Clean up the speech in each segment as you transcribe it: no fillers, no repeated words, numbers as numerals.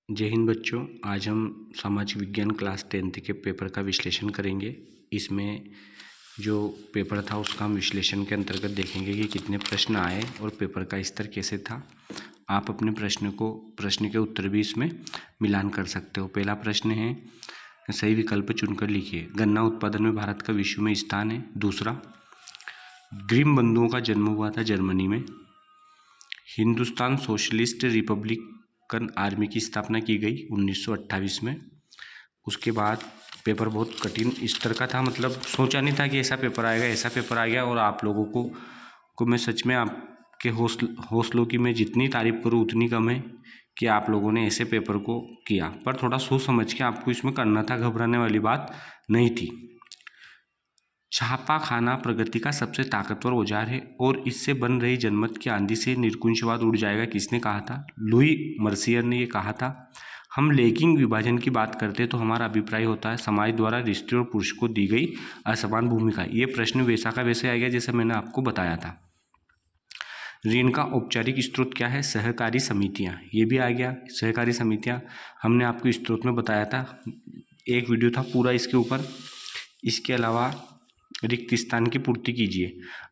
जय हिंद बच्चों। आज हम सामाजिक विज्ञान क्लास 10th के पेपर का विश्लेषण करेंगे। इसमें जो पेपर था उसका हम विश्लेषण के अंतर्गत देखेंगे कि कितने प्रश्न आए और पेपर का स्तर कैसे था। आप अपने प्रश्न के उत्तर भी इसमें मिलान कर सकते हो। पहला प्रश्न है, सही विकल्प चुनकर लिखिए। गन्ना उत्पादन में भारत का विश्व में स्थान है। दूसरा, ग्रीम बंधुओं का जन्म हुआ था जर्मनी में। हिंदुस्तान सोशलिस्ट रिपब्लिकन आर्मी की स्थापना की गई 1928 में। उसके बाद पेपर बहुत कठिन स्तर का था, मतलब सोचा नहीं था कि ऐसा पेपर आएगा, ऐसा पेपर आ गया। और आप लोगों को मैं सच में आपके हौसलों की मैं जितनी तारीफ़ करूँ उतनी कम है कि आप लोगों ने ऐसे पेपर को किया। पर थोड़ा सोच समझ के आपको इसमें करना था, घबराने वाली बात नहीं थी। छापा खाना प्रगति का सबसे ताकतवर औजार है और इससे बन रही जनमत की आंधी से निरंकुशवाद उड़ जाएगा। किसने कहा था? लुई मर्सियर ने ये कहा था। हम लैंगिक विभाजन की बात करते हैं तो हमारा अभिप्राय होता है समाज द्वारा स्त्री और पुरुष को दी गई असमान भूमिका। ये प्रश्न वैसा का वैसे आ गया जैसे मैंने आपको बताया था। ऋण का औपचारिक स्रोत क्या है? सहकारी समितियां। ये भी आ गया, सहकारी समितियां हमने आपको स्रोत में बताया था, एक वीडियो था पूरा इसके ऊपर। इसके अलावा रिक्त स्थान की पूर्ति कीजिए।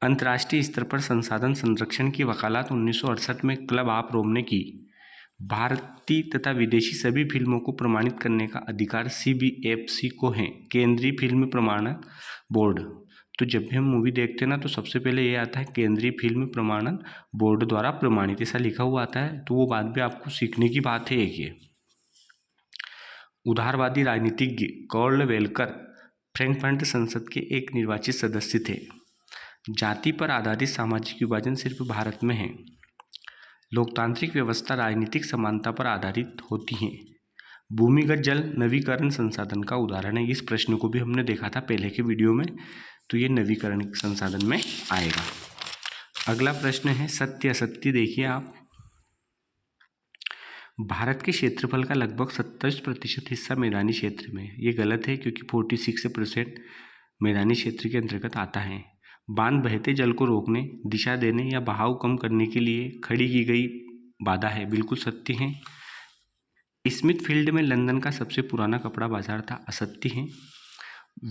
अंतर्राष्ट्रीय स्तर पर संसाधन संरक्षण की वकालत 1968 में क्लब ऑफ रोम ने की। भारतीय तथा विदेशी सभी फिल्मों को प्रमाणित करने का अधिकार CBFC को है, केंद्रीय फिल्म प्रमाणन बोर्ड। तो जब भी हम मूवी देखते हैं ना तो सबसे पहले ये आता है केंद्रीय फिल्म प्रमाणन बोर्ड द्वारा प्रमाणित, ऐसा लिखा हुआ आता है। तो वो बात भी आपको सीखने की बात है। एक ये उदारवादी राजनीतिज्ञ कार्ल वेलकर फ्रैंकफर्ट संसद के एक निर्वाचित सदस्य थे। जाति पर आधारित सामाजिक विभाजन सिर्फ भारत में है। लोकतांत्रिक व्यवस्था राजनीतिक समानता पर आधारित होती है। भूमिगत जल नवीकरण संसाधन का उदाहरण है। इस प्रश्न को भी हमने देखा था पहले के वीडियो में, तो ये नवीकरण संसाधन में आएगा। अगला प्रश्न है सत्य असत्य। देखिए आप, भारत के क्षेत्रफल का लगभग 27% हिस्सा मैदानी क्षेत्र में है। ये गलत है क्योंकि 46% मैदानी क्षेत्र के अंतर्गत आता है। बांध बहते जल को रोकने, दिशा देने या बहाव कम करने के लिए खड़ी की गई बाधा है। बिल्कुल सत्य है। स्मिथ फील्ड में लंदन का सबसे पुराना कपड़ा बाजार था। असत्य है।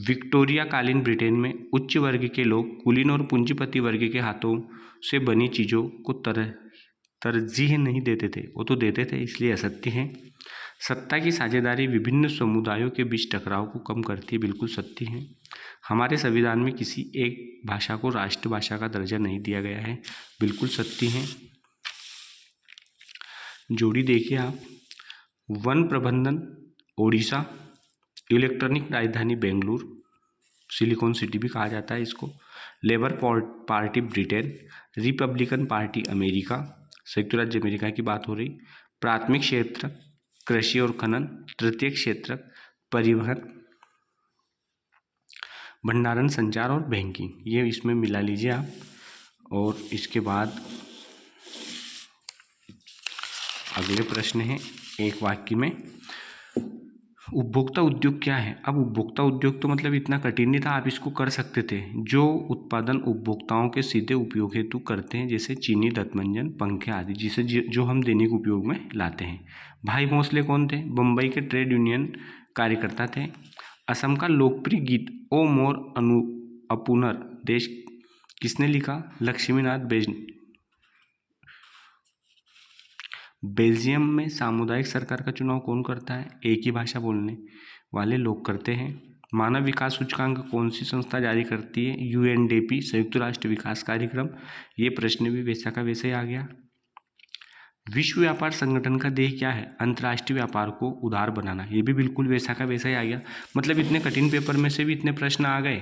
विक्टोरिया कालीन ब्रिटेन में उच्च वर्ग के लोग कुलीन और पूंजीपति वर्ग के हाथों से बनी चीज़ों को तरजीह नहीं देते थे, वो तो देते थे, इसलिए असत्य है। सत्ता की साझेदारी विभिन्न समुदायों के बीच टकराव को कम करती है। बिल्कुल सत्य है। हमारे संविधान में किसी एक भाषा को राष्ट्रभाषा का दर्जा नहीं दिया गया है। बिल्कुल सत्य है। जोड़ी देखिए आप, वन प्रबंधन ओडिशा, इलेक्ट्रॉनिक राजधानी बेंगलुरु, सिलिकॉन सिटी भी कहा जाता है इसको, labour party Britain, Republican party America, संयुक्त राज्य अमेरिका की बात हो रही। प्राथमिक क्षेत्र कृषि और खनन, तृतीय क्षेत्र परिवहन, भंडारण, संचार और बैंकिंग। ये इसमें मिला लीजिए आप। और इसके बाद अगले प्रश्न है एक वाक्य में, उपभोक्ता उद्योग क्या है? अब उपभोक्ता उद्योग तो मतलब इतना कठिन नहीं था, आप इसको कर सकते थे। जो उत्पादन उपभोक्ताओं के सीधे उपयोग हेतु करते हैं, जैसे चीनी, दंतमंजन, पंखे आदि, जिसे जो हम दैनिक उपयोग में लाते हैं। भाई भोंसले कौन थे? बम्बई के ट्रेड यूनियन कार्यकर्ता थे। असम का लोकप्रिय गीत ओ मोर अपुनर देश किसने लिखा? लक्ष्मीनाथ बेल्जियम में सामुदायिक सरकार का चुनाव कौन करता है? एक ही भाषा बोलने वाले लोग करते हैं। मानव विकास सूचकांक कौन सी संस्था जारी करती है? UNDP, संयुक्त राष्ट्र विकास कार्यक्रम। ये प्रश्न भी वैसा का वैसे ही आ गया। विश्व व्यापार संगठन का ध्येय क्या है? अंतर्राष्ट्रीय व्यापार को उदार बनाना। ये भी बिल्कुल वैसा का वैसा ही आ गया। मतलब इतने कठिन पेपर में से भी इतने प्रश्न आ गए।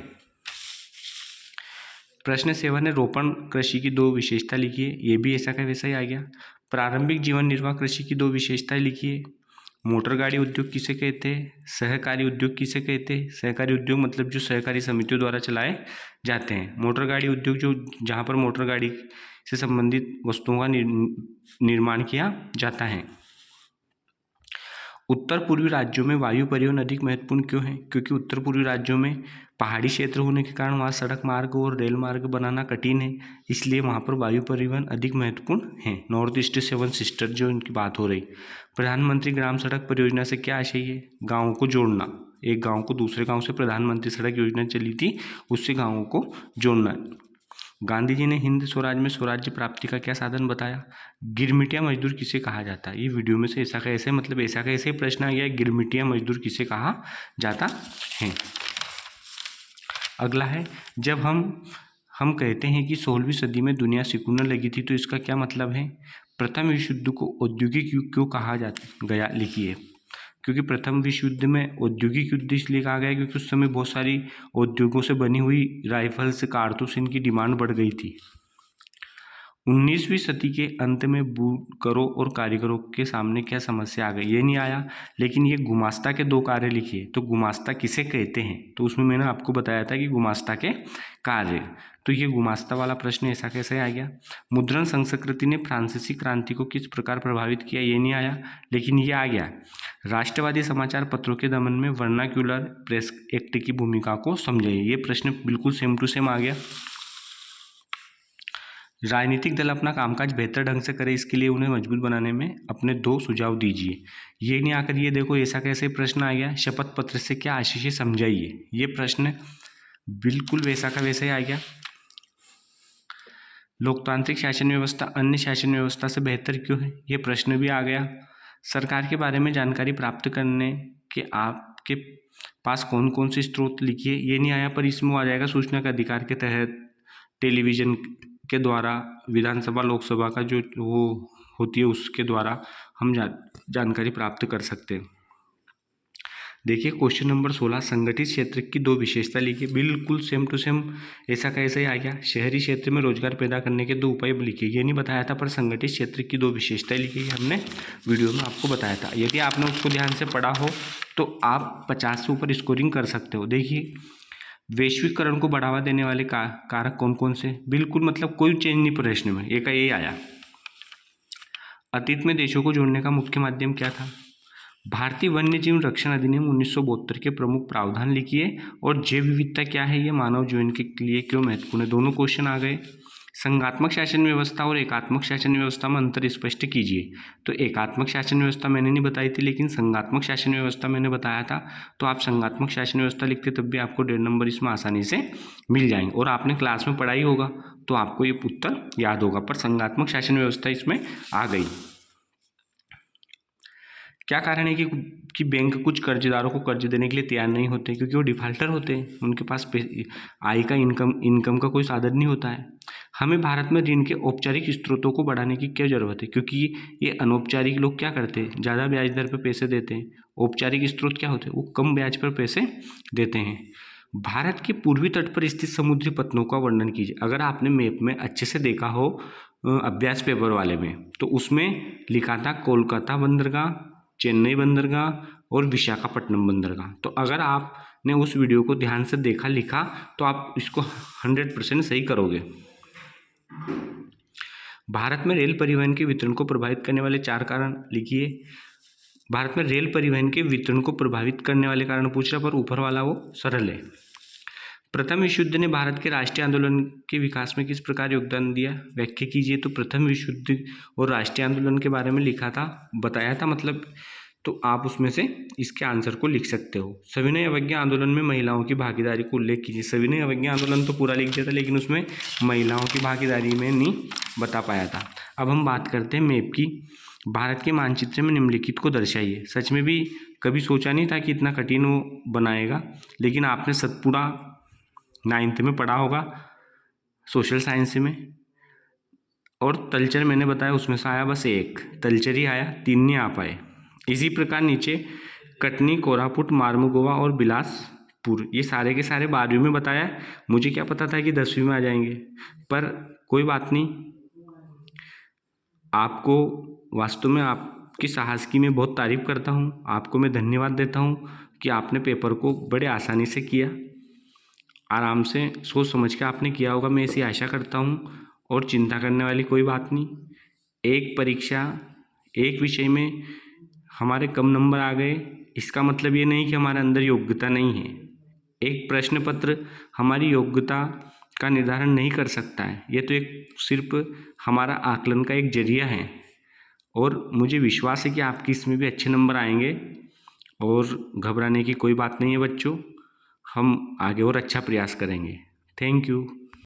प्रश्न 7 है, रोपण कृषि की 2 विशेषता लिखिए। ये भी ऐसा का वैसा ही आ गया। प्रारंभिक जीवन निर्वाह कृषि की 2 विशेषताएं लिखिए। मोटर गाड़ी उद्योग किसे कहते हैं? सहकारी उद्योग किसे कहते हैं? सहकारी उद्योग मतलब जो सहकारी समितियों द्वारा चलाए जाते हैं। मोटर गाड़ी उद्योग जो जहाँ पर मोटर गाड़ी से संबंधित वस्तुओं का निर्माण किया जाता है। उत्तर पूर्वी राज्यों में वायु परिवहन अधिक महत्वपूर्ण क्यों है? क्योंकि उत्तर पूर्वी राज्यों में पहाड़ी क्षेत्र होने के कारण वहाँ सड़क मार्ग और रेल मार्ग बनाना कठिन है, इसलिए वहाँ पर वायु परिवहन अधिक महत्वपूर्ण है। नॉर्थ ईस्ट सेवन सिस्टर जो इनकी बात हो रही, प्रधानमंत्री ग्राम सड़क परियोजना से क्या आशय है? गाँव को जोड़ना, एक गाँव को दूसरे गाँव से प्रधानमंत्री सड़क योजना चली थी, उससे गाँवों को जोड़ना। गांधी जी ने हिंद स्वराज में स्वराज्य प्राप्ति का क्या साधन बताया? गिरमिटिया मजदूर किसे कहा जाता है? ये वीडियो में से ऐसा कैसे, मतलब ऐसा कैसे प्रश्न आ गया, गिरमिटिया मजदूर किसे कहा जाता है? अगला है, जब हम कहते हैं कि 16वीं सदी में दुनिया सिकुड़ने लगी थी, तो इसका क्या मतलब है? प्रथम विश्व युद्ध को औद्योगिक युग क्यों कहा जाता गया, लिखिए। क्योंकि प्रथम विश्व युद्ध में औद्योगिक युद्ध इसलिए कहा गया क्योंकि उस समय बहुत सारी उद्योगों से बनी हुई राइफल्स, कारतूस, इनकी डिमांड बढ़ गई थी। 19वीं सदी के अंत में बुनकरों और कारीगरों के सामने क्या समस्या आ गई? ये नहीं आया, लेकिन ये गुमास्ता के 2 कार्य लिखिए। तो गुमास्ता किसे कहते हैं? तो उसमें मैंने आपको बताया था कि गुमास्ता के कार्य, तो ये गुमास्ता वाला प्रश्न ऐसा कैसे आ गया? मुद्रण संस्कृति ने फ्रांसीसी क्रांति को किस प्रकार प्रभावित किया? ये नहीं आया, लेकिन ये आ गया। राष्ट्रवादी समाचार पत्रों के दमन में वर्नाक्यूलर प्रेस एक्ट की भूमिका को समझाइए। ये प्रश्न बिल्कुल सेम टू सेम आ गया। राजनीतिक दल अपना कामकाज बेहतर ढंग से करे, इसके लिए उन्हें मजबूत बनाने में अपने 2 सुझाव दीजिए। ये नहीं आकर ये देखो ऐसा कैसे प्रश्न आ गया, शपथ पत्र से क्या आशय है समझाइए। ये प्रश्न बिल्कुल वैसा का वैसा ही आ गया। लोकतांत्रिक शासन व्यवस्था अन्य शासन व्यवस्था से बेहतर क्यों है? ये प्रश्न भी आ गया। सरकार के बारे में जानकारी प्राप्त करने के आपके पास कौन कौन से स्रोत, लिखिए। ये नहीं आया, पर इसमें आ जाएगा सूचना के अधिकार के तहत टेलीविज़न के द्वारा, विधानसभा लोकसभा का जो वो होती है उसके द्वारा हम जानकारी प्राप्त कर सकते हैं। देखिए क्वेश्चन नंबर 16, संगठित क्षेत्र की 2 विशेषता लिखिए। बिल्कुल सेम टू सेम ऐसा कैसे आ गया? शहरी क्षेत्र में रोजगार पैदा करने के 2 उपाय लिखिए। ये नहीं बताया था, पर संगठित क्षेत्र की 2 विशेषताएं लिखी, हमने वीडियो में आपको बताया था। यदि आपने उसको ध्यान से पढ़ा हो तो आप 50 से ऊपर स्कोरिंग कर सकते हो। देखिए, वैश्वीकरण को बढ़ावा देने वाले कारक कौन कौन से? बिल्कुल मतलब कोई चेंज नहीं प्रश्न में, एक यही आया। अतीत में देशों को जोड़ने का मुख्य माध्यम क्या था? भारतीय वन्यजीव रक्षण अधिनियम 1972 के प्रमुख प्रावधान लिखिए। और जैव विविधता क्या है, ये मानव जीवन के लिए क्यों महत्वपूर्ण है? दोनों क्वेश्चन आ गए। संघात्मक शासन व्यवस्था और एकात्मक शासन व्यवस्था में अंतर स्पष्ट कीजिए। तो एकात्मक शासन व्यवस्था मैंने नहीं बताई थी, लेकिन संघात्मक शासन व्यवस्था मैंने बताया था। तो आप संघात्मक शासन व्यवस्था लिखते तब भी आपको 1.5 नंबर इसमें आसानी से मिल जाएंगे। और आपने क्लास में पढ़ाई होगा तो आपको ये उत्तर याद होगा, पर संघात्मक शासन व्यवस्था इसमें आ गई। क्या कारण है कि बैंक कुछ कर्जदारों को कर्ज देने के लिए तैयार नहीं होते? क्योंकि वो डिफाल्टर होते हैं, उनके पास आय का इनकम का कोई साधन नहीं होता है। हमें भारत में ऋण के औपचारिक स्रोतों को बढ़ाने की क्या ज़रूरत है? क्योंकि ये अनौपचारिक लोग क्या करते हैं, ज़्यादा ब्याज दर पर पैसे देते हैं। औपचारिक स्रोत क्या होते हैं, वो कम ब्याज पर पैसे देते हैं। भारत के पूर्वी तट पर स्थित समुद्री पत्तनों का वर्णन कीजिए। अगर आपने मैप में अच्छे से देखा हो अभ्यास पेपर वाले में, तो उसमें लिखा था कोलकाता बंदरगाह, चेन्नई बंदरगाह और विशाखापट्टनम बंदरगाह। तो अगर आपने उस वीडियो को ध्यान से देखा, लिखा, तो आप इसको 100% सही करोगे। भारत में रेल परिवहन के वितरण को प्रभावित करने वाले 4 कारण लिखिए। भारत में रेल परिवहन के वितरण को प्रभावित करने वाले कारण पूछ रहा, पर ऊपर वाला वो सरल है। प्रथम विश्व युद्ध ने भारत के राष्ट्रीय आंदोलन के विकास में किस प्रकार योगदान दिया? व्याख्या कीजिए। तो प्रथम विश्व युद्ध और राष्ट्रीय आंदोलन के बारे में लिखा था, बताया था मतलब, तो आप उसमें से इसके आंसर को लिख सकते हो। सविनय अवज्ञा आंदोलन में महिलाओं की भागीदारी को उल्लेख कीजिए। सविनय अवज्ञा आंदोलन तो पूरा लिख दिया था, लेकिन उसमें महिलाओं की भागीदारी में नहीं बता पाया था। अब हम बात करते हैं मैप की। भारत के मानचित्र में निम्नलिखित को दर्शाइए। सच में भी कभी सोचा नहीं था कि इतना कठिन वो बनाएगा, लेकिन आपने सतपुड़ा 9th में पढ़ा होगा सोशल साइंस में। और तलचर मैंने बताया उसमें से आया बस 1 तलचर ही आया, 3 नहीं आ पाए। इसी प्रकार नीचे कटनी, कोरापुट, मार्मुगोवा और बिलासपुर, ये सारे के सारे 12वीं में बताया। मुझे क्या पता था कि 10वीं में आ जाएंगे, पर कोई बात नहीं। आपको वास्तव में आपकी साहस की मैं बहुत तारीफ़ करता हूँ। आपको मैं धन्यवाद देता हूँ कि आपने पेपर को बड़े आसानी से किया, आराम से सोच समझ के आपने किया होगा, मैं ऐसी आशा करता हूँ। और चिंता करने वाली कोई बात नहीं। एक परीक्षा, एक विषय में हमारे कम नंबर आ गए, इसका मतलब ये नहीं कि हमारे अंदर योग्यता नहीं है। एक प्रश्न पत्र हमारी योग्यता का निर्धारण नहीं कर सकता है, ये तो एक सिर्फ हमारा आकलन का एक जरिया है। और मुझे विश्वास है कि आपके इसमें भी अच्छे नंबर आएंगे और घबराने की कोई बात नहीं है बच्चों, हम आगे और अच्छा प्रयास करेंगे। Thank you.